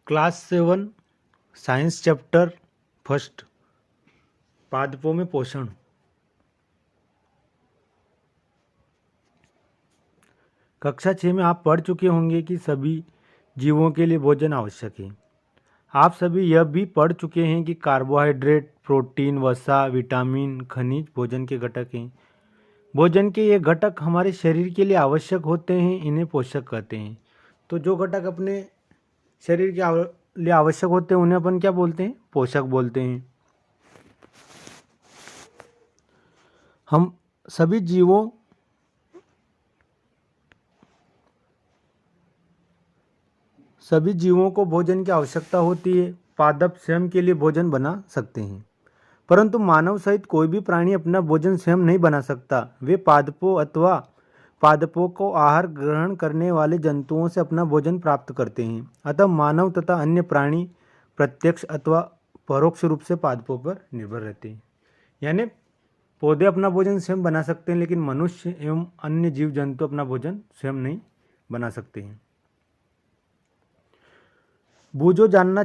Class 7 science chapter first पादपों में पोषण। कक्षा 6 में आप पढ़ चुके होंगे कि सभी जीवों के लिए भोजन आवश्यक है। आप सभी यह भी पढ़ चुके हैं कि कार्बोहाइड्रेट, प्रोटीन, वसा, विटामिन, खनिज भोजन के घटक हैं। भोजन के ये घटक हमारे शरीर के लिए आवश्यक होते हैं, इन्हें पोषक कहते हैं। तो जो घटक अपने शरीर के लिए आवश्यक होते हैं उन्हें अपन क्या बोलते हैं? पोषक बोलते हैं। हम सभी जीवों को भोजन की आवश्यकता होती है। पादप स्वयं के लिए भोजन बना सकते हैं, परंतु मानव सहित कोई भी प्राणी अपना भोजन स्वयं नहीं बना सकता। वे पादपों अथवा पादपों को आहार ग्रहण करने वाले जंतुओं से अपना भोजन प्राप्त करते हैं। अतः मानव तथा अन्य प्राणी प्रत्यक्ष अथवा परोक्ष रूप से पादपों पर निर्भर रहते हैं। यानी पौधे अपना भोजन स्वयं बना सकते हैं, लेकिन मनुष्य एवं अन्य जीव जंतु अपना भोजन स्वयं नहीं बना सकते हैं। बूझो जानना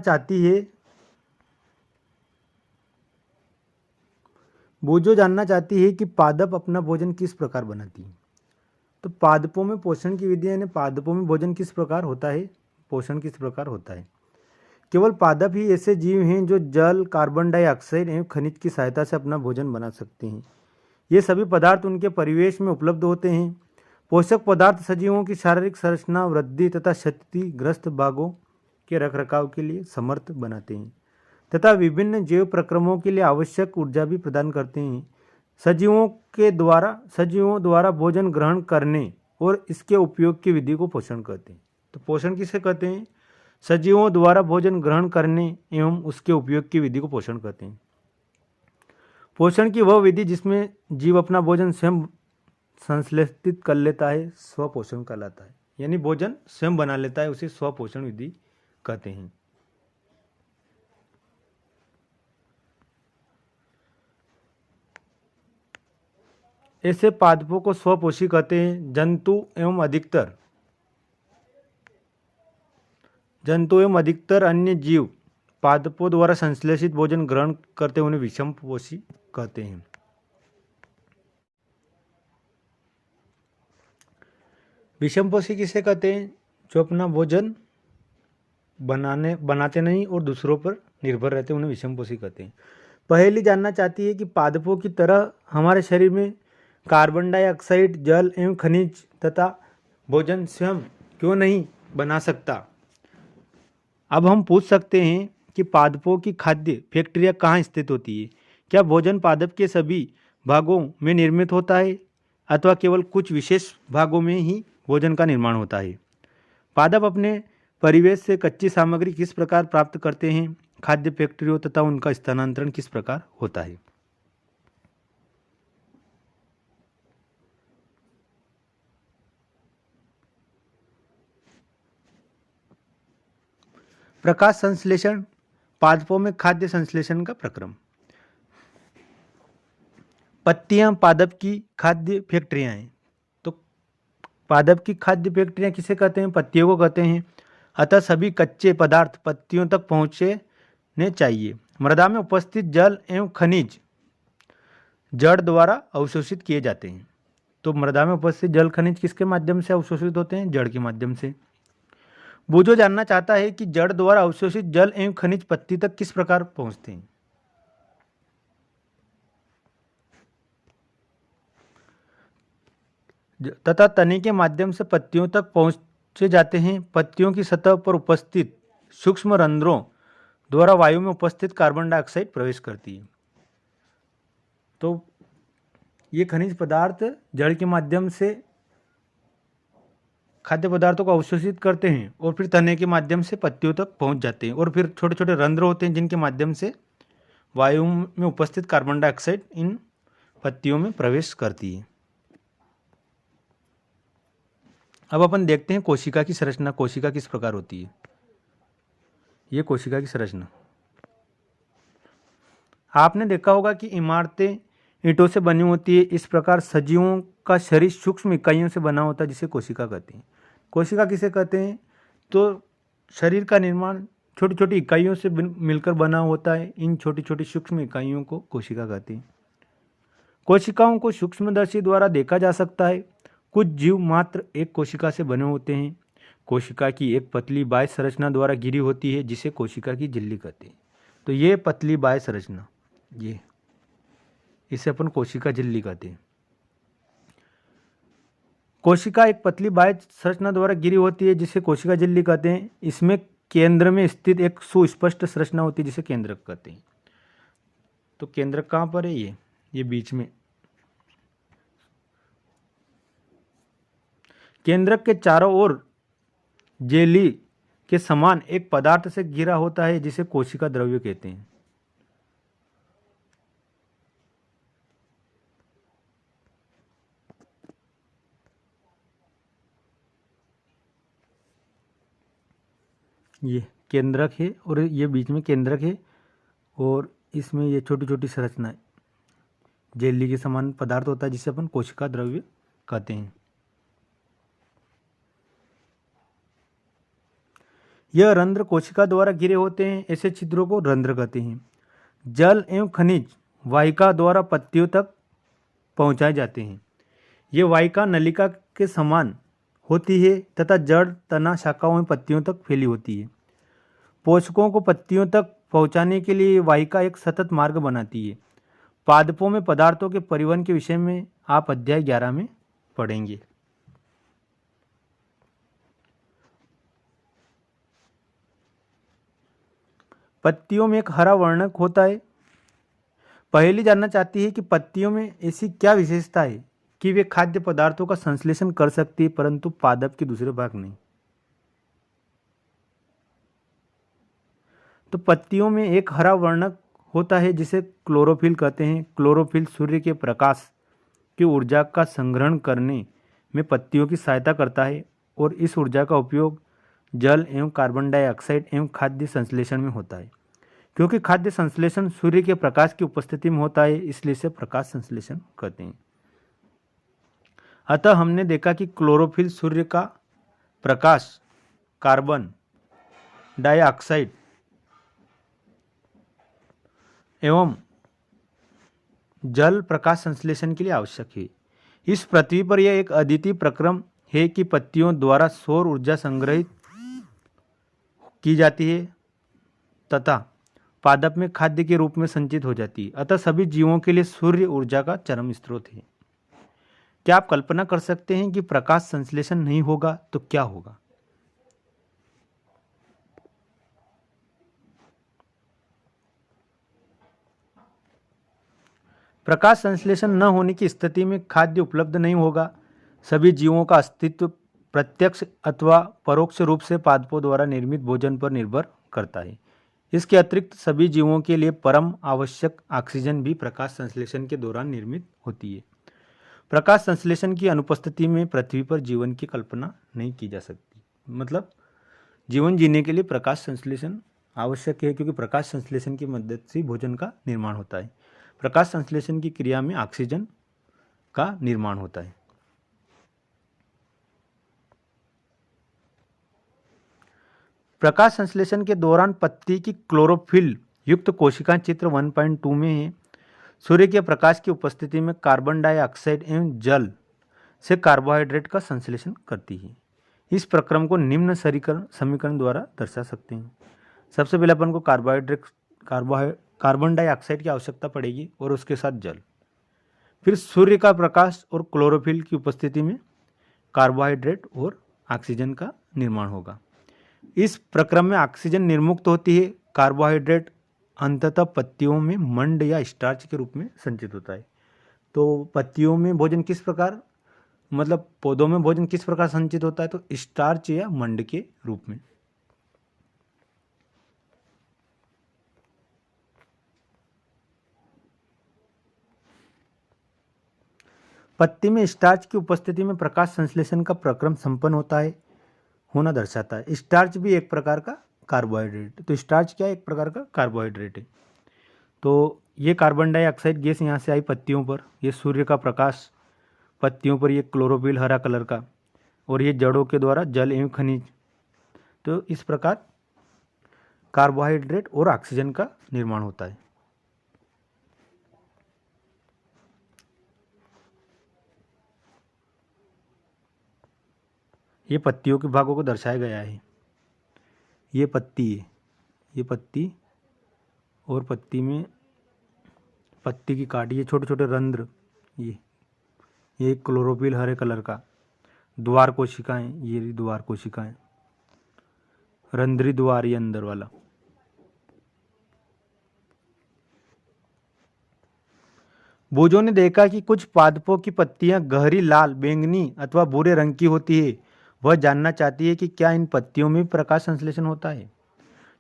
चाहती है कि पादप अपना भोजन किस प्रकार बनाती है। तो पादपों में पोषण की विधि यानी पादपों में भोजन किस प्रकार होता है, पोषण किस प्रकार होता है। केवल पादप ही ऐसे जीव हैं जो जल, कार्बन डाइऑक्साइड एवं खनिज की सहायता से अपना भोजन बना सकते हैं। ये सभी पदार्थ उनके परिवेश में उपलब्ध होते हैं। पोषक पदार्थ सजीवों की शारीरिक संरचना, वृद्धि तथा क्षतिग्रस्त भागों के रखरखाव के लिए समर्थ बनाते हैं तथा विभिन्न जैव प्रक्रमों के लिए आवश्यक ऊर्जा भी प्रदान करते हैं। सजीवों द्वारा भोजन ग्रहण करने और इसके उपयोग की विधि को पोषण कहते हैं। तो पोषण किसे कहते हैं? सजीवों द्वारा भोजन ग्रहण करने एवं उसके उपयोग की विधि को पोषण कहते हैं। पोषण की वह विधि जिसमें जीव अपना भोजन स्वयं संश्लेषित कर लेता है स्वपोषण कहलाता है। यानी भोजन स्वयं बना लेता है, उसे स्वपोषण विधि कहते हैं। ऐसे पादपों को स्वपोषी कहते हैं। जंतु एवं अधिकतर अन्य जीव पादपों द्वारा संश्लेषित भोजन ग्रहण करते उन्हें विषमपोषी कहते हैं। विषमपोषी किसे कहते हैं? जो अपना भोजन बनाते नहीं और दूसरों पर निर्भर रहते उन्हें विषमपोषी कहते हैं। पहेली जानना चाहती है कि पादपों की तरह हमारे शरीर में कार्बन डाइऑक्साइड, जल एवं खनिज तथा भोजन स्वयं क्यों नहीं बना सकता। अब हम पूछ सकते हैं कि पादपों की खाद्य फैक्ट्रियाँ कहाँ स्थित होती है। क्या भोजन पादप के सभी भागों में निर्मित होता है अथवा केवल कुछ विशेष भागों में ही भोजन का निर्माण होता है? पादप अपने परिवेश से कच्ची सामग्री किस प्रकार प्राप्त करते हैं? खाद्य फैक्ट्रियों तथा उनका स्थानांतरण किस प्रकार होता है? प्रकाश संश्लेषण पादपों में खाद्य संश्लेषण का प्रक्रम। पत्तियां पादप की खाद्य फैक्ट्रियां हैं। तो पादप की खाद्य फैक्ट्रियां किसे कहते हैं? पत्तियों को कहते हैं। अतः सभी कच्चे पदार्थ पत्तियों तक पहुंचने चाहिए। मृदा में उपस्थित जल एवं खनिज जड़ द्वारा अवशोषित किए जाते हैं। तो मृदा में उपस्थित जल खनिज किसके माध्यम से अवशोषित होते हैं? जड़ के माध्यम से। बूझो जानना चाहता है कि जड़ द्वारा अवशोषित जल एवं खनिज पत्ती तक किस प्रकार पहुंचते हैं। तथा तने के माध्यम से पत्तियों तक पहुंचे जाते हैं। पत्तियों की सतह पर उपस्थित सूक्ष्म रंध्रों द्वारा वायु में उपस्थित कार्बन डाइऑक्साइड प्रवेश करती है। तो ये खनिज पदार्थ जड़ के माध्यम से खाद्य पदार्थों को अवशोषित करते हैं और फिर तने के माध्यम से पत्तियों तक पहुंच जाते हैं और फिर छोटे छोटे रंध्र होते हैं जिनके माध्यम से वायु में उपस्थित कार्बन डाइऑक्साइड इन पत्तियों में प्रवेश करती है। अब अपन देखते हैं कोशिका की संरचना। कोशिका किस प्रकार होती है? ये कोशिका की संरचना आपने देखा होगा कि इमारतें ईंटों से बनी होती है। इस प्रकार सजीवों का शरीर सूक्ष्म इकाइयों से बना होता है जिसे कोशिका कहते हैं। कोशिका किसे कहते हैं? तो शरीर का निर्माण छोटी छोटी इकाइयों से मिलकर बना होता है। इन छोटी छोटी सूक्ष्म इकाइयों को कोशिका कहते हैं। कोशिकाओं को सूक्ष्मदर्शी द्वारा देखा जा सकता है। कुछ जीव मात्र एक कोशिका से बने होते हैं। कोशिका की एक पतली बाह्य संरचना द्वारा घिरी होती है जिसे कोशिका की झिल्ली कहते हैं। तो ये पतली बाह्य संरचना, ये इसे अपन कोशिका झिल्ली कहते हैं। कोशिका एक पतली बाह्य संरचना द्वारा घिरी होती है जिसे कोशिका झिल्ली कहते हैं। इसमें केंद्र में स्थित एक सुस्पष्ट संरचना होती है जिसे केंद्रक कहते हैं। तो केंद्रक कहाँ पर है? ये बीच में। केंद्रक के चारों ओर जेली के समान एक पदार्थ से घिरा होता है जिसे कोशिका द्रव्य कहते हैं। ये केंद्रक है और ये बीच में केंद्रक है और इसमें ये छोटी छोटी संरचनाएं, जेली के समान पदार्थ होता है जिसे अपन कोशिका द्रव्य कहते हैं। यह रंध्र कोशिका द्वारा घिरे होते हैं। ऐसे छिद्रों को रंध्र कहते हैं। जल एवं खनिज वाहिका द्वारा पत्तियों तक पहुंचाए जाते हैं। ये वाहिका नलिका के समान होती है तथा जड़, तना, शाखाओं में पत्तियों तक फैली होती है। पोषकों को पत्तियों तक पहुंचाने के लिए वाहिका एक सतत मार्ग बनाती है। पादपों में पदार्थों के परिवहन के विषय में आप अध्याय 11 में पढ़ेंगे। पत्तियों में एक हरा वर्णक होता है। पहेली जानना चाहती है कि पत्तियों में ऐसी क्या विशेषता है कि वे खाद्य पदार्थों का संश्लेषण कर सकती है परंतु पादप के दूसरे भाग नहीं। तो पत्तियों में एक हरा वर्णक होता है जिसे क्लोरोफिल कहते हैं। क्लोरोफिल सूर्य के प्रकाश की ऊर्जा का संग्रहण करने में पत्तियों की सहायता करता है और इस ऊर्जा का उपयोग जल एवं कार्बन डाइऑक्साइड एवं खाद्य संश्लेषण में होता है। क्योंकि खाद्य संश्लेषण सूर्य के प्रकाश की उपस्थिति में होता है इसलिए इसे प्रकाश संश्लेषण कहते हैं। अतः हमने देखा कि क्लोरोफिल सूर्य का प्रकाश कार्बन डाइऑक्साइड एवं जल प्रकाश संश्लेषण के लिए आवश्यक है। इस पृथ्वी पर यह एक अद्वितीय प्रक्रम है कि पत्तियों द्वारा सौर ऊर्जा संग्रहित की जाती है तथा पादप में खाद्य के रूप में संचित हो जाती है। अतः सभी जीवों के लिए सूर्य ऊर्जा का चरम स्रोत है। क्या आप कल्पना कर सकते हैं कि प्रकाश संश्लेषण नहीं होगा तो क्या होगा? प्रकाश संश्लेषण न होने की स्थिति में खाद्य उपलब्ध नहीं होगा। सभी जीवों का अस्तित्व प्रत्यक्ष अथवा परोक्ष रूप से पादपों द्वारा निर्मित भोजन पर निर्भर करता है। इसके अतिरिक्त सभी जीवों के लिए परम आवश्यक ऑक्सीजन भी प्रकाश संश्लेषण के दौरान निर्मित होती है। प्रकाश संश्लेषण की अनुपस्थिति में पृथ्वी पर जीवन की कल्पना नहीं की जा सकती। मतलब जीवन जीने के लिए प्रकाश संश्लेषण आवश्यक है क्योंकि प्रकाश संश्लेषण की मदद से भोजन का निर्माण होता है। प्रकाश संश्लेषण की क्रिया में ऑक्सीजन का निर्माण होता है। प्रकाश संश्लेषण के दौरान पत्ती की क्लोरोफिल युक्त कोशिकाएं चित्र 1.2 में है। सूर्य के प्रकाश की उपस्थिति में कार्बन डाइऑक्साइड एवं जल से कार्बोहाइड्रेट का संश्लेषण करती है। इस प्रक्रम को निम्न समीकरण द्वारा दर्शा सकते हैं। सबसे पहले अपन को कार्बन डाइऑक्साइड की आवश्यकता पड़ेगी और उसके साथ जल। फिर सूर्य का प्रकाश और क्लोरोफिल की उपस्थिति में कार्बोहाइड्रेट और ऑक्सीजन का निर्माण होगा। इस प्रक्रम में ऑक्सीजन निर्मुक्त होती है। कार्बोहाइड्रेट अंततः पत्तियों में मंड या स्टार्च के रूप में संचित होता है। तो पत्तियों में भोजन किस प्रकार, मतलब पौधों में भोजन किस प्रकार संचित होता है? तो स्टार्च या मंड के रूप में। पत्ती में स्टार्च की उपस्थिति में प्रकाश संश्लेषण का प्रक्रम संपन्न होना दर्शाता है। स्टार्च भी एक प्रकार का कार्बोहाइड्रेट है। तो स्टार्च क्या है? एक प्रकार का कार्बोहाइड्रेट है। तो ये कार्बन डाइऑक्साइड गैस यहाँ से आई पत्तियों पर, ये सूर्य का प्रकाश पत्तियों पर, ये क्लोरोफिल हरा कलर का, और ये जड़ों के द्वारा जल एवं खनिज। तो इस प्रकार कार्बोहाइड्रेट और ऑक्सीजन का निर्माण होता है। ये पत्तियों के भागों को दर्शाया गया है। ये पत्ती है, ये पत्ती, और पत्ती में पत्ती की काटी, ये छोटे छोटे रंध्र, ये क्लोरोफिल हरे कलर का, द्वार कोशिकाएं, ये द्वार कोशिकाएं, रंध्री द्वार ये अंदर वाला। बोजो ने देखा कि कुछ पादपों की पत्तियां गहरी लाल, बैंगनी अथवा भूरे रंग की होती है। वह जानना चाहती है कि क्या इन पत्तियों में प्रकाश संश्लेषण होता है।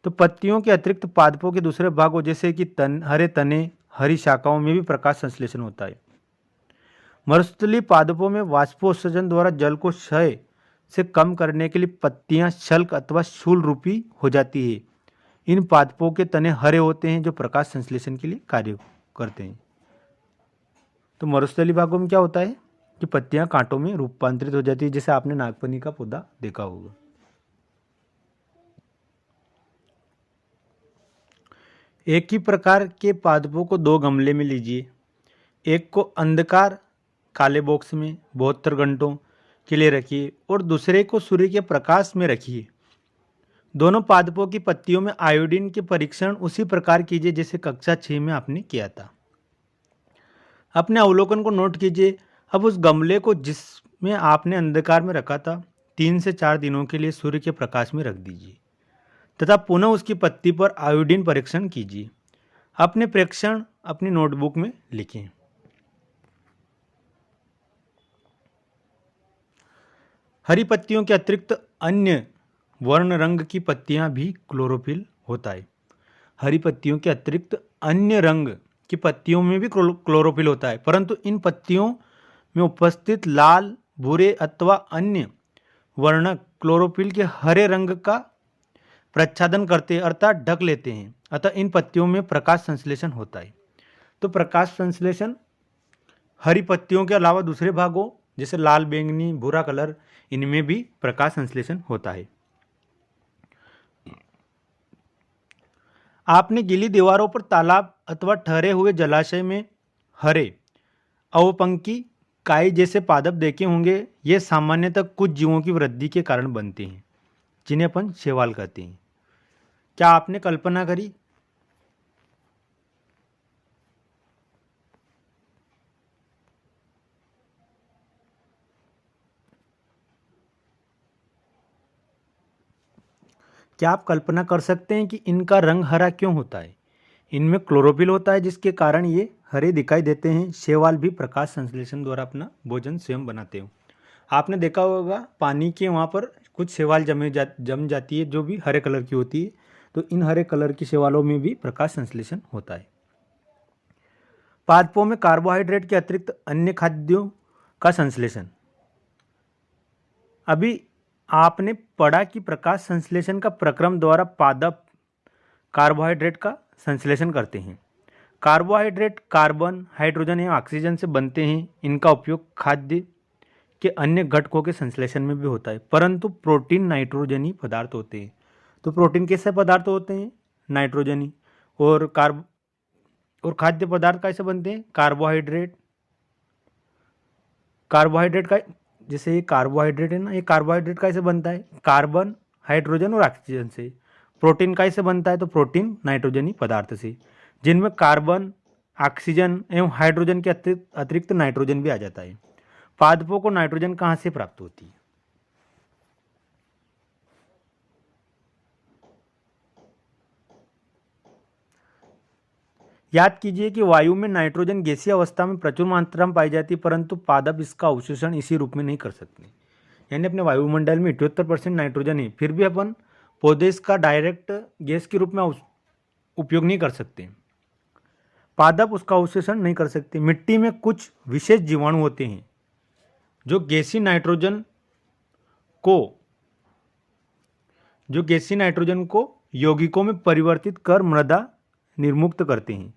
तो पत्तियों के अतिरिक्त पादपों के दूसरे भागों जैसे कि हरे तने, हरी शाखाओं में भी प्रकाश संश्लेषण होता है। मरुस्थलीय पादपों में वाष्पोत्सर्जन द्वारा जल को क्षय से कम करने के लिए पत्तियां शल्क अथवा शूल रूपी हो जाती है। इन पादपों के तने हरे होते हैं जो प्रकाश संश्लेषण के लिए कार्य करते हैं। तो मरुस्थलीय भागों में क्या होता है कि पत्तियां कांटों में रूपांतरित हो जाती है, जैसे आपने नागफनी का पौधा देखा होगा। एक ही प्रकार के पादपों को दो गमले में लीजिए। एक को अंधकार काले बॉक्स में 72 घंटों के लिए रखिए और दूसरे को सूर्य के प्रकाश में रखिए। दोनों पादपों की पत्तियों में आयोडीन के परीक्षण उसी प्रकार कीजिए जैसे कक्षा 6 में आपने किया था। अपने अवलोकन को नोट कीजिए। अब उस गमले को जिसमें आपने अंधकार में रखा था 3 से 4 दिनों के लिए सूर्य के प्रकाश में रख दीजिए तथा पुनः उसकी पत्ती पर आयोडीन परीक्षण कीजिए। अपने प्रेक्षण अपनी नोटबुक में लिखें। हरी पत्तियों के अतिरिक्त अन्य वर्ण रंग की पत्तियां भी क्लोरोफिल होता है। हरी पत्तियों के अतिरिक्त अन्य रंग की पत्तियों में भी क्लोरोफिल होता है, परंतु इन पत्तियों में उपस्थित लाल, भूरे अथवा अन्य वर्णक क्लोरोफिल के हरे रंग का प्रच्छादन करते हैं अर्थात ढक लेते हैं। अतः इन पत्तियों में प्रकाश संश्लेषण होता है। तो प्रकाश संश्लेषण हरी पत्तियों के अलावा दूसरे भागों जैसे लाल, बैंगनी, भूरा कलर, इनमें भी प्रकाश संश्लेषण होता है। आपने गीली दीवारों पर तालाब अथवा ठहरे हुए जलाशय में हरे अवपंकी काई जैसे पादप देखे होंगे। ये सामान्यतः कुछ जीवों की वृद्धि के कारण बनते हैं जिन्हें अपन शैवाल कहते हैं। क्या आपने कल्पना करी क्या आप कल्पना कर सकते हैं कि इनका रंग हरा क्यों होता है? इनमें क्लोरोफिल होता है जिसके कारण ये हरे दिखाई देते हैं। शैवाल भी प्रकाश संश्लेषण द्वारा अपना भोजन स्वयं बनाते हो। आपने देखा होगा पानी के वहाँ पर कुछ शैवाल जम जाती है जो भी हरे कलर की होती है। तो इन हरे कलर की शैवालों में भी प्रकाश संश्लेषण होता है। पादपों में कार्बोहाइड्रेट के अतिरिक्त अन्य खाद्यों का संश्लेषण। अभी आपने पढ़ा कि प्रकाश संश्लेषण का प्रक्रम द्वारा पादप कार्बोहाइड्रेट का संश्लेषण करते हैं। कार्बोहाइड्रेट कार्बन, हाइड्रोजन एवं ऑक्सीजन से बनते हैं। इनका उपयोग खाद्य के अन्य घटकों के संश्लेषण में भी होता है, परंतु प्रोटीन नाइट्रोजनी पदार्थ होते हैं। तो प्रोटीन कैसे पदार्थ होते हैं? नाइट्रोजनी। और खाद्य पदार्थ कैसे बनते हैं? कार्बोहाइड्रेट का, जैसे ये कार्बोहाइड्रेट है ना, ये कार्बोहाइड्रेट कैसे बनता है? कार्बन, हाइड्रोजन और ऑक्सीजन से। प्रोटीन कैसे बनता है? तो प्रोटीन नाइट्रोजनी पदार्थ से, जिनमें कार्बन, ऑक्सीजन एवं हाइड्रोजन के अतिरिक्त नाइट्रोजन भी आ जाता है। पादपों को नाइट्रोजन कहाँ से प्राप्त होती है? याद कीजिए कि वायु में नाइट्रोजन गैसीय अवस्था में प्रचुर मात्रा में पाई जाती है, परंतु पादप इसका अवशोषण इसी रूप में नहीं कर सकते। यानी अपने वायुमंडल में 78% नाइट्रोजन है, फिर भी अपन पौधे इसका डायरेक्ट गैस के रूप में उपयोग नहीं कर सकते। पादप उसका अवशोषण नहीं कर सकते। मिट्टी में कुछ विशेष जीवाणु होते हैं जो गैसीय नाइट्रोजन को यौगिकों में परिवर्तित कर मृदा निर्मुक्त करते हैं।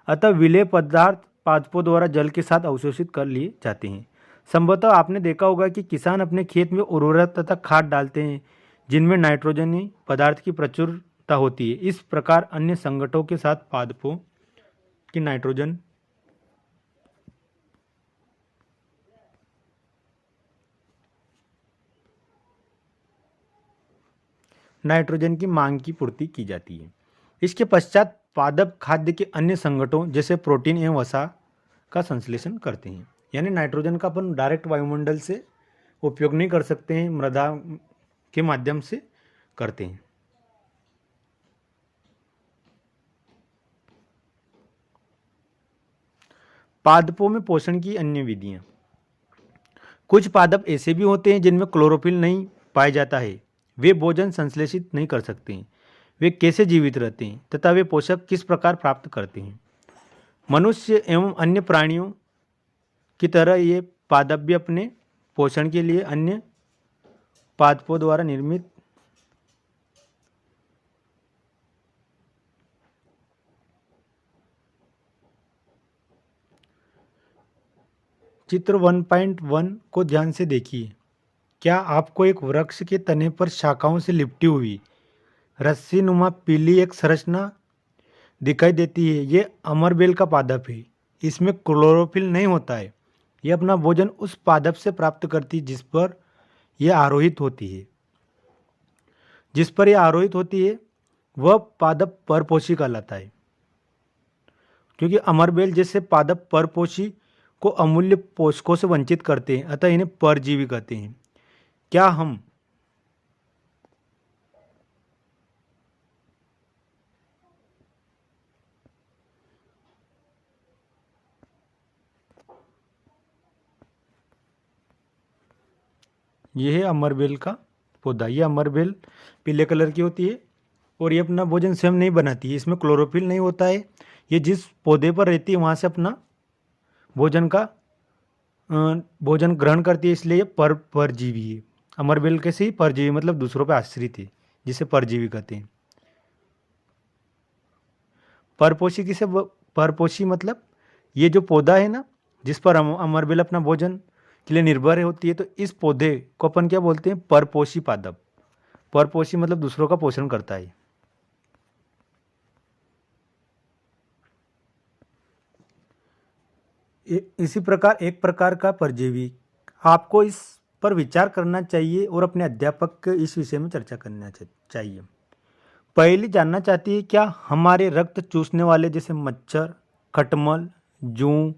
अतः विलेय पदार्थ पादपों द्वारा जल के साथ अवशोषित कर लिए जाते हैं। संभवतः आपने देखा होगा कि किसान अपने खेत में उर्वरक तथा खाद डालते हैं जिनमें नाइट्रोजनी पदार्थ की प्रचुर ता होती है। इस प्रकार अन्य संगठनों के साथ पादपों की नाइट्रोजन की मांग की पूर्ति की जाती है। इसके पश्चात पादप खाद्य के अन्य संगठनों जैसे प्रोटीन एवं वसा का संश्लेषण करते हैं। यानी नाइट्रोजन का अपन डायरेक्ट वायुमंडल से उपयोग नहीं कर सकते हैं, मृदा के माध्यम से करते हैं। पादपों में पोषण की अन्य विधियां। कुछ पादप ऐसे भी होते हैं जिनमें क्लोरोफिल नहीं पाया जाता है। वे भोजन संश्लेषित नहीं कर सकते हैं। वे कैसे जीवित रहते हैं तथा वे पोषक किस प्रकार प्राप्त करते हैं। मनुष्य एवं अन्य प्राणियों की तरह ये पादप भी अपने पोषण के लिए अन्य पादपों द्वारा निर्मित चित्र 1.1 को ध्यान से देखिए। क्या आपको एक वृक्ष के तने पर शाखाओं से लिपटी हुई रस्सी नुमा पीली एक संरचना दिखाई देती है? ये अमरबेल का पादप है। इसमें क्लोरोफिल नहीं होता है। ये अपना भोजन उस पादप से प्राप्त करती है जिस पर यह आरोहित होती है। वह पादप परपोषी कहलाता है। क्योंकि अमरबेल जैसे पादप परपोषी को अमूल्य पोषकों से वंचित करते हैं, अतः इन्हें परजीवी कहते हैं। क्या हम यह है अमरबेल का पौधा। यह अमरबेल पीले कलर की होती है और ये अपना भोजन स्वयं नहीं बनाती है। इसमें क्लोरोफिल नहीं होता है। ये जिस पौधे पर रहती है वहाँ से अपना भोजन ग्रहण करती है, इसलिए ये परजीवी है। अमरबेल कैसे ही परजीवी मतलब दूसरों पर आश्रित है, जिसे परजीवी कहते हैं। परपोषी मतलब ये जो पौधा है ना, जिस पर अमरबेल अपना भोजन के लिए निर्भर होती है, तो इस पौधे को अपन क्या बोलते हैं? परपोषी पादप। परपोषी मतलब दूसरों का पोषण करता है। इसी प्रकार एक प्रकार का परजीवी। आपको इस पर विचार करना चाहिए और अपने अध्यापक के इस विषय में चर्चा करना चाहिए। पहली जानना चाहती है, क्या हमारे रक्त चूसने वाले जैसे मच्छर, खटमल, जूं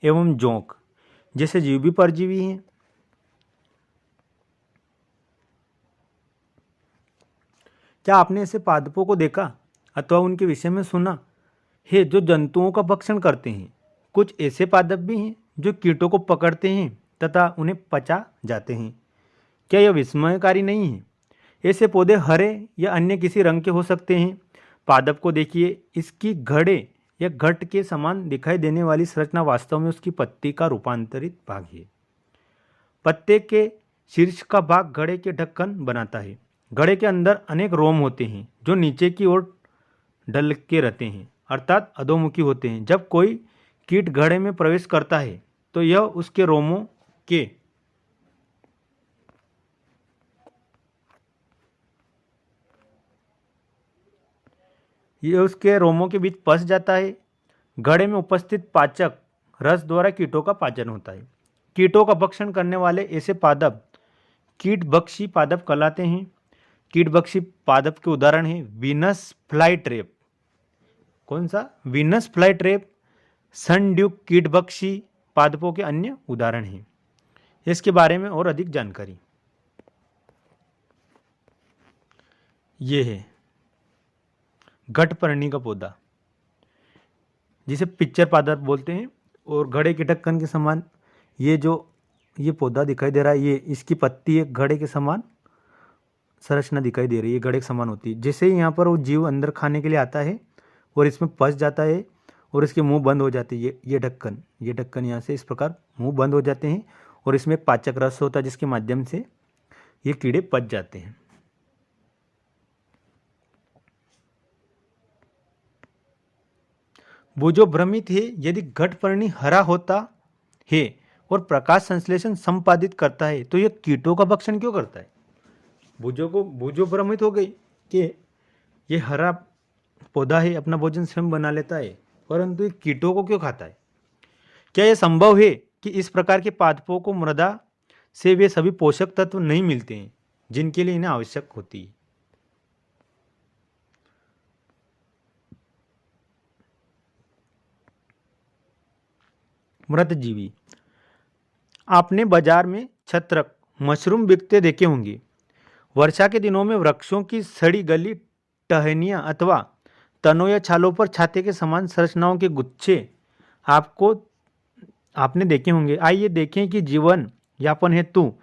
एवं जोंक जैसे जीव भी परजीवी हैं? क्या आपने ऐसे पादपों को देखा अथवा उनके विषय में सुना है जो जंतुओं का भक्षण करते हैं? कुछ ऐसे पादप भी हैं जो कीटों को पकड़ते हैं तथा उन्हें पचा जाते हैं। क्या यह विस्मयकारी नहीं है? ऐसे पौधे हरे या अन्य किसी रंग के हो सकते हैं। पादप को देखिए, इसकी घड़े या घट के समान दिखाई देने वाली संरचना वास्तव में उसकी पत्ती का रूपांतरित भाग है। पत्ते के शीर्ष का भाग घड़े के ढक्कन बनाता है। घड़े के अंदर अनेक रोम होते हैं जो नीचे की ओर ढल के रहते हैं, अर्थात अधोमुखी होते हैं। जब कोई कीट घड़े में प्रवेश करता है तो यह उसके रोमों के बीच फंस जाता है। घड़े में उपस्थित पाचक रस द्वारा कीटों का पाचन होता है। कीटों का भक्षण करने वाले ऐसे पादप कीटभक्षी पादप कहलाते हैं। कीटभक्षी पादप के उदाहरण हैं वीनस फ्लाई ट्रैप। कौन सा? वीनस फ्लाई ट्रैप, सनड्यूक कीटभक्षी पादपों के अन्य उदाहरण हैं। इसके बारे में और अधिक जानकारी ये है घटपर्णी का पौधा, जिसे पिक्चर पादप बोलते हैं। और घड़े के ढक्कन के समान ये पौधा दिखाई दे रहा है। ये इसकी पत्ती एक घड़े के समान संरचना दिखाई दे रही है, घड़े के समान होती है। जैसे ही यहाँ पर वो जीव अंदर खाने के लिए आता है और इसमें फंस जाता है और इसके मुंह बंद हो जाते हैं। ये ढक्कन यहाँ से इस प्रकार मुंह बंद हो जाते हैं और इसमें एक पाचक रस होता है जिसके माध्यम से ये कीड़े पच जाते हैं। वो जो भ्रमित है, यदि घटपर्णी हरा होता है और प्रकाश संश्लेषण संपादित करता है तो यह कीटों का भक्षण क्यों करता है? भुजो भ्रमित हो गई कि ये हरा पौधा है अपना भोजन स्वयं बना लेता है, परंतु ये कीटों को क्यों खाता है? क्या यह संभव है कि इस प्रकार के पादपों को मृदा से वे सभी पोषक तत्व नहीं मिलते हैं जिनके लिए इन्हें आवश्यक होती है? मृतजीवी। आपने बाजार में छत्रक मशरूम बिकते देखे होंगे। वर्षा के दिनों में वृक्षों की सड़ी गली टहनियाँ अथवा तनों या छालों पर छाते के समान संरचनाओं के गुच्छे आपने देखे होंगे। आइए देखें कि जीवन यापन हेतु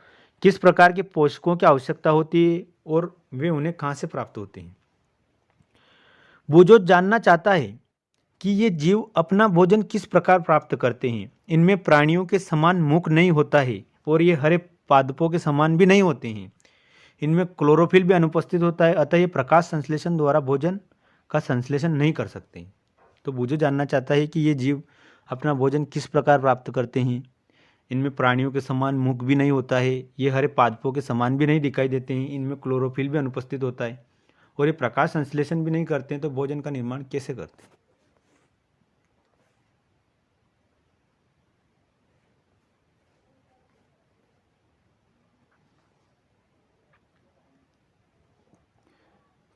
किस प्रकार के पोषकों की आवश्यकता होती है और वे उन्हें कहाँ से प्राप्त होते हैं। बूझो जानना चाहता है कि ये जीव अपना भोजन किस प्रकार प्राप्त करते हैं। इनमें प्राणियों के समान मुख नहीं होता है और ये हरे पादपों के समान भी नहीं होते हैं। इनमें क्लोरोफिल भी अनुपस्थित होता है, अतः ये प्रकाश संश्लेषण द्वारा भोजन का संश्लेषण नहीं कर सकते। तो बूझो जानना चाहता है कि ये जीव अपना भोजन किस प्रकार प्राप्त करते हैं। इनमें प्राणियों के समान मुख भी नहीं होता है, ये हरे पादपों के समान भी नहीं दिखाई देते हैं, इनमें क्लोरोफिल भी अनुपस्थित होता है और ये प्रकाश संश्लेषण भी नहीं करते हैं, तो भोजन का निर्माण कैसे करते हैं?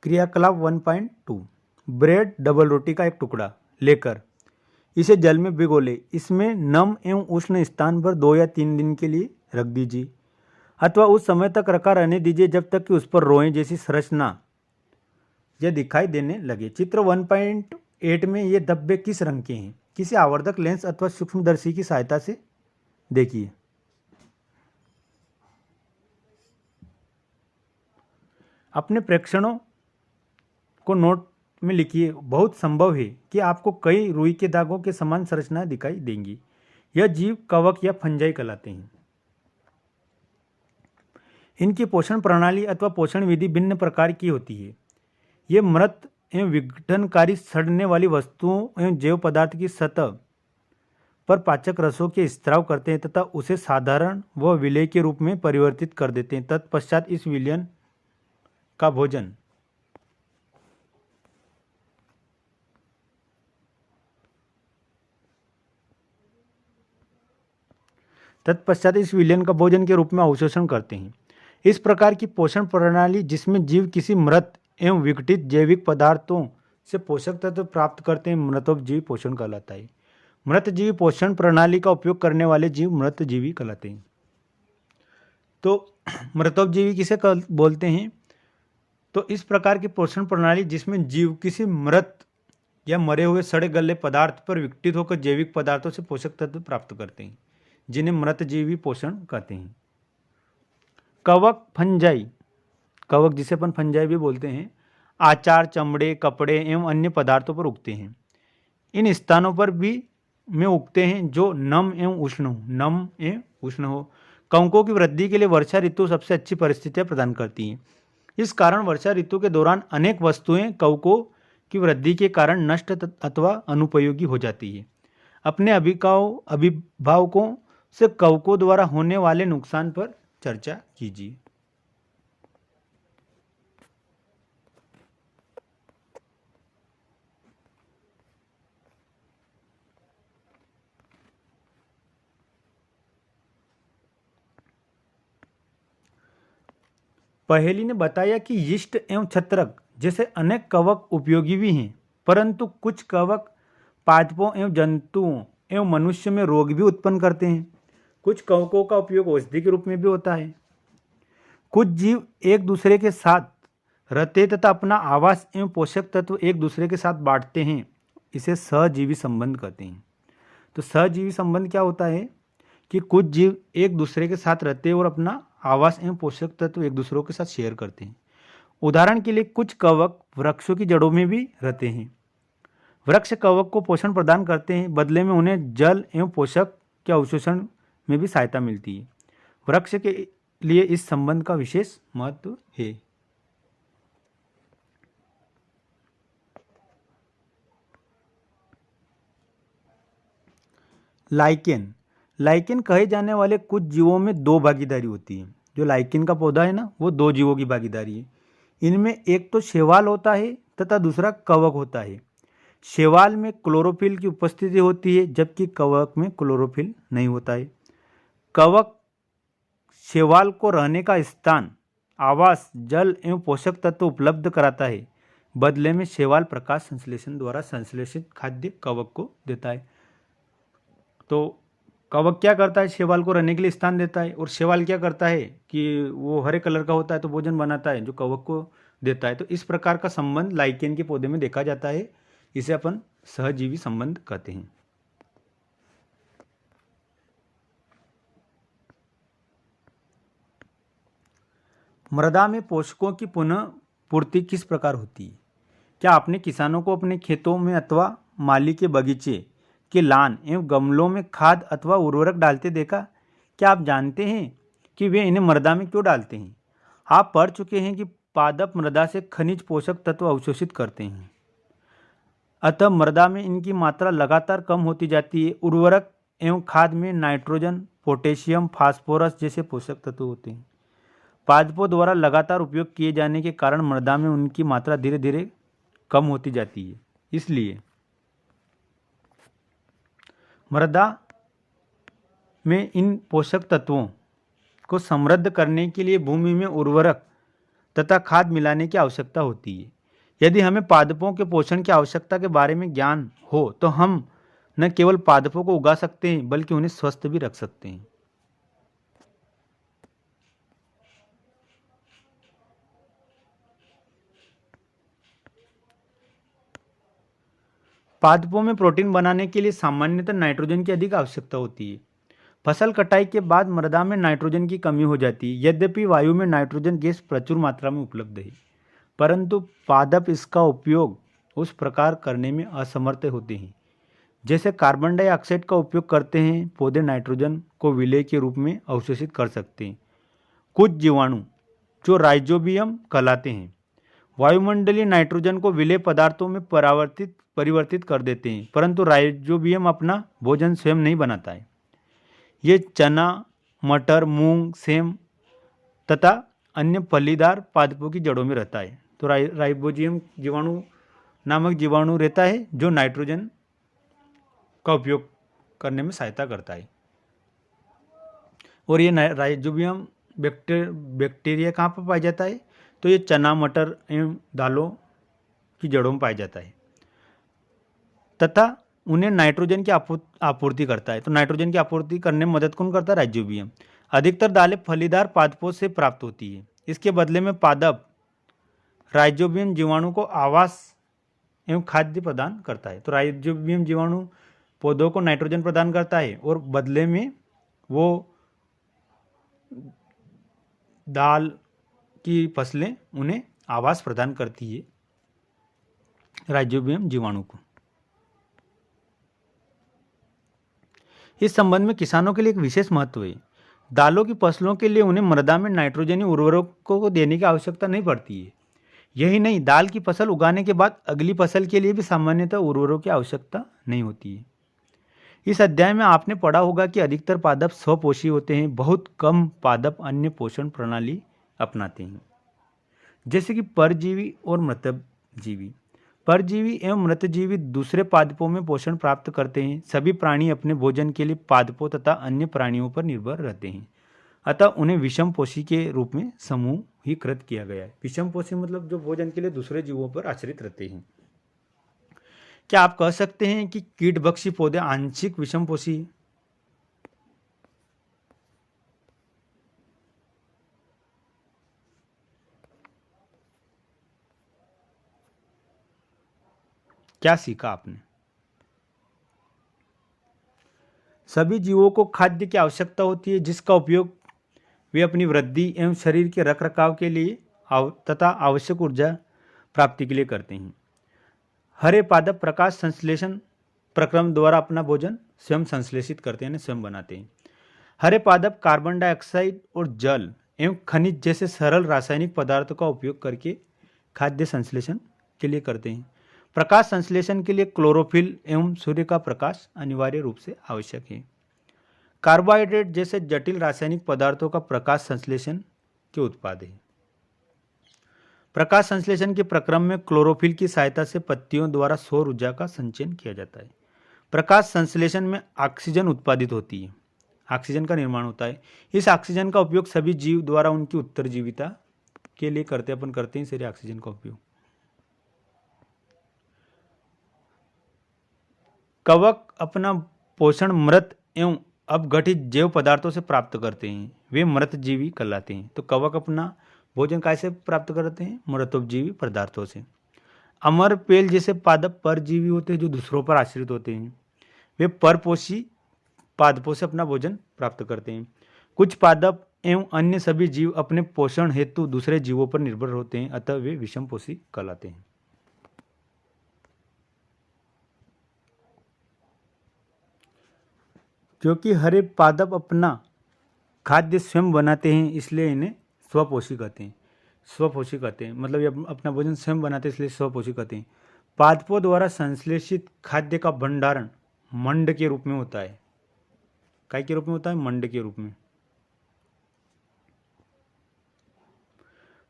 क्रियाकलाप 1.2। ब्रेड डबल रोटी का एक टुकड़ा लेकर इसे जल में भिगो ले। इसमें नम एवं उष्ण स्थान पर 2 या 3 दिन के लिए रख दीजिए अथवा उस समय तक रखा रहने दीजिए जब तक कि उस पर रोएं जैसी संरचना यह दिखाई देने लगे। चित्र 1.8 में ये धब्बे किस रंग के हैं? किसी आवर्धक लेंस अथवा सूक्ष्मदर्शी की सहायता से देखिए। अपने प्रेक्षणों को नोट में लिखिए। बहुत संभव है कि आपको कई रुई के दागों के समान संरचनाएं दिखाई देंगी। यह जीव कवक या फंजाई कहलाते हैं। इनकी पोषण प्रणाली अथवा पोषण विधि भिन्न प्रकार की होती है। ये मृत एवं विघटनकारी सड़ने वाली वस्तुओं एवं जैव पदार्थ की सतह पर पाचक रसों के स्त्राव करते हैं तथा उसे साधारण व विलेय के रूप में परिवर्तित कर देते हैं। तत्पश्चात इस विलयन का भोजन के रूप में अवशोषण करते हैं। इस प्रकार की पोषण प्रणाली जिसमें जीव किसी मृत एवं विघटित जैविक पदार्थों से पोषक तत्व प्राप्त करते हैं, मृतोपजीवी पोषण कहलाता है। मृतजीवी पोषण प्रणाली का उपयोग करने वाले जीव मृतजीवी कहलाते हैं। तो मृतोपजीवी किसे बोलते हैं? तो इस प्रकार की पोषण प्रणाली जिसमें जीव किसी मृत या मरे हुए सड़े गले पदार्थ पर विघटित होकर जैविक पदार्थों से पोषक तत्व प्राप्त करते हैं, जिन्हें मृतजीवी पोषण कहते हैं। कवक फंजाई, कवक जिसे अपन फंजाई भी बोलते हैं, आचार, चमड़े, कपड़े एवं अन्य पदार्थों पर उगते हैं। इन स्थानों पर भी में उगते हैं जो नम एवं उष्ण हो। कवकों की वृद्धि के लिए वर्षा ऋतु सबसे अच्छी परिस्थितियां प्रदान करती है। इस कारण वर्षा ऋतु के दौरान अनेक वस्तुएं कवकों की वृद्धि के कारण नष्ट अथवा अनुपयोगी हो जाती है। अपने अभिभावकों से कवकों द्वारा होने वाले नुकसान पर चर्चा कीजिए। पहेली ने बताया कि यीस्ट एवं छत्रक जैसे अनेक कवक उपयोगी भी हैं, परंतु कुछ कवक पादपों एवं जंतुओं एवं मनुष्य में रोग भी उत्पन्न करते हैं। कुछ कवकों का उपयोग औषधि के रूप में भी होता है। कुछ जीव एक दूसरे के साथ रहते तथा अपना आवास एवं पोषक तत्व एक दूसरे के साथ बांटते हैं। इसे सहजीवी संबंध कहते हैं। तो सहजीवी संबंध क्या होता है कि कुछ जीव एक दूसरे के साथ रहते हैं और अपना आवास एवं पोषक तत्व एक दूसरों के साथ शेयर करते हैं। उदाहरण के लिए कुछ कवक वृक्षों की जड़ों में भी रहते हैं। वृक्ष कवक को पोषण प्रदान करते हैं, बदले में उन्हें जल एवं पोषक के अवशोषण में भी सहायता मिलती है। वृक्ष के लिए इस संबंध का विशेष महत्व है। लाइकेन कहे जाने वाले कुछ जीवों में 2 भागीदारी होती है। जो लाइकेन का पौधा है ना, वो 2 जीवों की भागीदारी है। इनमें एक तो शैवाल होता है, तथा दूसरा कवक होता है। शैवाल में क्लोरोफिल की उपस्थिति होती है जबकि कवक में क्लोरोफिल नहीं होता है। कवक शैवाल को रहने का स्थान, आवास, जल एवं पोषक तत्व उपलब्ध कराता है। बदले में शैवाल प्रकाश संश्लेषण द्वारा संश्लेषित खाद्य कवक को देता है। तो कवक क्या करता है, शैवाल को रहने के लिए स्थान देता है, और शैवाल क्या करता है कि वो हरे कलर का होता है तो भोजन बनाता है जो कवक को देता है। तो इस प्रकार का संबंध लाइकेन के पौधे में देखा जाता है। इसे अपन सहजीवी संबंध कहते हैं। मृदा में पोषकों की पुनः पूर्ति किस प्रकार होती है? क्या आपने किसानों को अपने खेतों में अथवा माली के बगीचे के लान एवं गमलों में खाद अथवा उर्वरक डालते देखा? क्या आप जानते हैं कि वे इन्हें मृदा में क्यों डालते हैं? आप पढ़ चुके हैं कि पादप मृदा से खनिज पोषक तत्व अवशोषित करते हैं, अतः मृदा में इनकी मात्रा लगातार कम होती जाती है। उर्वरक एवं खाद में नाइट्रोजन, पोटेशियम, फास्फोरस जैसे पोषक तत्व होते हैं। पादपों द्वारा लगातार उपयोग किए जाने के कारण मृदा में उनकी मात्रा धीरे धीरे कम होती जाती है। इसलिए मृदा में इन पोषक तत्वों को समृद्ध करने के लिए भूमि में उर्वरक तथा खाद मिलाने की आवश्यकता होती है। यदि हमें पादपों के पोषण की आवश्यकता के बारे में ज्ञान हो तो हम न केवल पादपों को उगा सकते हैं बल्कि उन्हें स्वस्थ भी रख सकते हैं। पादपों में प्रोटीन बनाने के लिए सामान्यतः नाइट्रोजन की अधिक आवश्यकता होती है। फसल कटाई के बाद मृदा में नाइट्रोजन की कमी हो जाती है। यद्यपि वायु में नाइट्रोजन गैस प्रचुर मात्रा में उपलब्ध है, परंतु पादप इसका उपयोग उस प्रकार करने में असमर्थ होते हैं जैसे कार्बन डाइऑक्साइड का उपयोग करते हैं। पौधे नाइट्रोजन को विलेय के रूप में अवशोषित कर सकते हैं। कुछ जीवाणु जो राइजोबियम कहलाते हैं वायुमंडलीय नाइट्रोजन को विलेय पदार्थों में परिवर्तित कर देते हैं, परंतु राइजोबियम अपना भोजन स्वयं नहीं बनाता है। ये चना, मटर, मूंग, सेम तथा अन्य फलीदार पादपों की जड़ों में रहता है। तो राइजोबियम जीवाणु नामक जीवाणु रहता है जो नाइट्रोजन का उपयोग करने में सहायता करता है। और ये राइजोबियम बैक्टीरिया कहाँ पर पाया जाता है? तो ये चना, मटर एवं दालों की जड़ों में पाया जाता है तथा उन्हें नाइट्रोजन की आपूर्ति करता है। तो नाइट्रोजन की आपूर्ति करने में मदद कौन करता है? राइजोबियम। अधिकतर दालें फलीदार पादपों से प्राप्त होती है। इसके बदले में पादप राइजोबियम जीवाणु को आवास एवं खाद्य प्रदान करता है। तो राइजोबियम जीवाणु पौधों को नाइट्रोजन प्रदान करता है और बदले में वो दाल की फसलें उन्हें आवास प्रदान करती है राइजोबियम जीवाणु को। इस संबंध में किसानों के लिए एक विशेष महत्व है। दालों की फसलों के लिए उन्हें मृदा में नाइट्रोजनी उर्वरकों को देने की आवश्यकता नहीं पड़ती है। यही नहीं, दाल की फसल उगाने के बाद अगली फसल के लिए भी सामान्यतः उर्वरकों की आवश्यकता नहीं होती है। इस अध्याय में आपने पढ़ा होगा कि अधिकतर पादप स्वपोषी होते हैं। बहुत कम पादप अन्य पोषण प्रणाली अपनाते हैं, जैसे कि परजीवी और मृतजीवी। परजीवी एवं मृतजीवी दूसरे पादपों में पोषण प्राप्त करते हैं। सभी प्राणी अपने भोजन के लिए पादपों तथा अन्य प्राणियों पर निर्भर रहते हैं, अतः उन्हें विषमपोषी के रूप में समूहीकृत किया गया है। विषमपोषी मतलब जो भोजन के लिए दूसरे जीवों पर आश्रित रहते हैं। क्या आप कह सकते हैं कि कीटभक्षी पौधे आंशिक विषमपोषी हैं? क्या सीखा आपने? सभी जीवों को खाद्य की आवश्यकता होती है जिसका उपयोग वे अपनी वृद्धि एवं शरीर के रखरखाव के लिए तथा आवश्यक ऊर्जा प्राप्ति के लिए करते हैं। हरे पादप प्रकाश संश्लेषण प्रक्रम द्वारा अपना भोजन स्वयं संश्लेषित करते हैं, स्वयं बनाते हैं। हरे पादप कार्बन डाइऑक्साइड और जल एवं खनिज जैसे सरल रासायनिक पदार्थों का उपयोग करके खाद्य संश्लेषण के लिए करते हैं। प्रकाश संश्लेषण के लिए क्लोरोफिल एवं सूर्य का प्रकाश अनिवार्य रूप से आवश्यक है। कार्बोहाइड्रेट जैसे जटिल रासायनिक पदार्थों का प्रकाश संश्लेषण के उत्पाद है। प्रकाश संश्लेषण के प्रक्रम में क्लोरोफिल की सहायता से पत्तियों द्वारा सौर ऊर्जा का संचयन किया जाता है। प्रकाश संश्लेषण में ऑक्सीजन उत्पादित होती है, ऑक्सीजन का निर्माण होता है। इस ऑक्सीजन का उपयोग सभी जीव द्वारा उनकी उत्तरजीविता के लिए करते हैं इसलिए ऑक्सीजन का उपयोग। कवक अपना पोषण मृत एवं अपघटित जैव पदार्थों से प्राप्त करते हैं, वे मृतजीवी कहलाते हैं। तो कवक अपना भोजन कैसे प्राप्त करते हैं? मृतोपजीवी पदार्थों से। अमरपेल जैसे पादप परजीवी होते हैं जो दूसरों पर आश्रित होते हैं, वे परपोषी पादपों से अपना भोजन प्राप्त करते हैं। कुछ पादप एवं अन्य सभी जीव अपने पोषण हेतु दूसरे जीवों पर निर्भर होते हैं, अतः वे विषमपोषी कहलाते हैं। क्योंकि हर एक पादप अपना खाद्य स्वयं बनाते हैं इसलिए इन्हें स्वपोषी कहते हैं। स्वपोषी कहते हैं मतलब ये अपना भोजन स्वयं बनाते हैं इसलिए स्वपोषी कहते हैं। पादपों द्वारा संश्लेषित खाद्य का भंडारण मंड के रूप में होता है। काय के रूप में होता है? मंड के रूप में।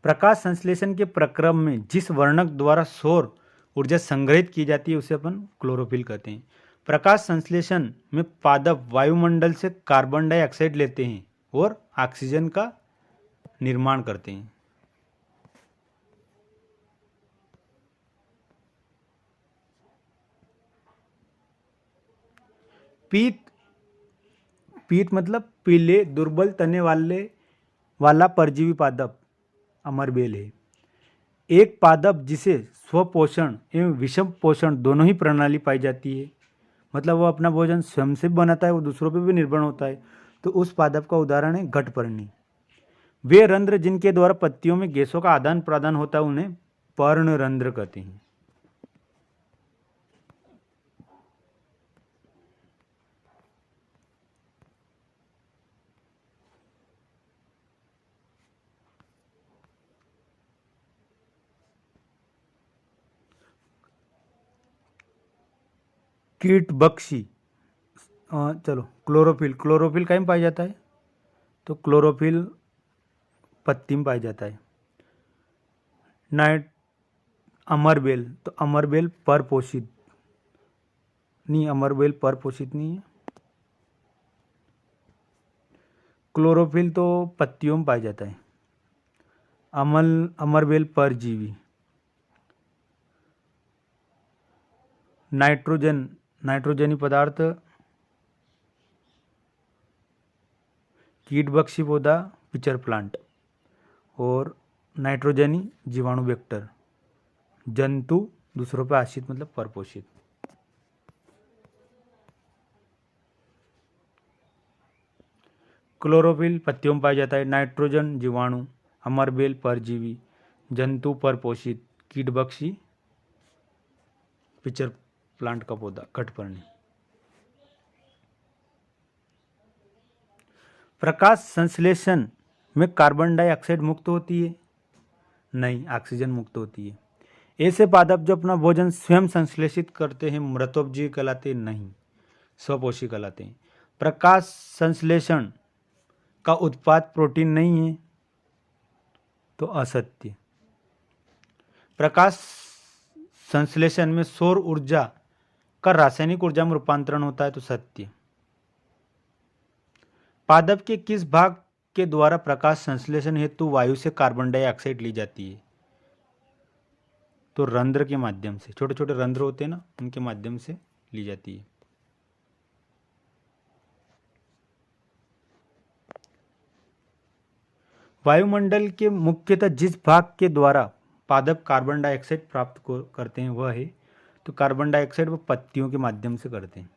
प्रकाश संश्लेषण के प्रक्रम में जिस वर्णक द्वारा सौर ऊर्जा संग्रहित की जाती है उसे अपन क्लोरोफिल कहते हैं। प्रकाश संश्लेषण में पादप वायुमंडल से कार्बन डाइऑक्साइड लेते हैं और ऑक्सीजन का निर्माण करते हैं। पीत मतलब पीले दुर्बल तने वाला परजीवी पादप अमरबेल है। एक पादप जिसे स्वपोषण एवं विषम पोषण दोनों ही प्रणाली पाई जाती है, मतलब वो अपना भोजन स्वयं से बनाता है, वो दूसरों पर भी निर्भर होता है, तो उस पादप का उदाहरण है घटपर्णी। वे रंध्र जिनके द्वारा पत्तियों में गैसों का आदान प्रदान होता है उन्हें पर्णरंध्र कहते हैं। कीटभक्षी चलो क्लोरोफिल कहीं पाया जाता है? तो क्लोरोफिल पत्ती में पाया जाता है। अमरबेल, तो अमरबेल परपोषित नहीं है। क्लोरोफिल तो पत्तियों में पाया जाता है। अमरबेल परजीवी। नाइट्रोजनी पदार्थ कीटभक्षी पौधा पिचर प्लांट, और नाइट्रोजनी जीवाणु वेक्टर, जंतु दूसरों पर आश्रित मतलब परपोषित। क्लोरोफिल पत्तियों में पाया जाता है, नाइट्रोजन जीवाणु, अमरबेल परजीवी, जंतु परपोषित, कीटभक्षी पिचर प्लांट का पौधा घटपर्णी। प्रकाश संश्लेषण में कार्बन डाइऑक्साइड मुक्त होती है? नहीं, ऑक्सीजन मुक्त होती है। ऐसे पादप जो अपना भोजन स्वयं संश्लेषित करते हैं मृतोपजीवी कहलाते नहीं, स्वपोषी कहलाते हैं। प्रकाश संश्लेषण का उत्पाद प्रोटीन नहीं है, तो असत्य। प्रकाश संश्लेषण में सौर ऊर्जा का रासायनिक ऊर्जा में रूपांतरण होता है, तो सत्य। पादप के किस भाग के द्वारा प्रकाश संश्लेषण हेतु वायु से कार्बन डाइऑक्साइड ली जाती है? तो रंध्र के माध्यम से, छोटे छोटे रंध्र होते हैं ना, उनके माध्यम से ली जाती है। वायुमंडल के मुख्यतः जिस भाग के द्वारा पादप कार्बन डाइऑक्साइड प्राप्त करते हैं वह है, तो कार्बन डाइऑक्साइड वो पत्तियों के माध्यम से करते हैं।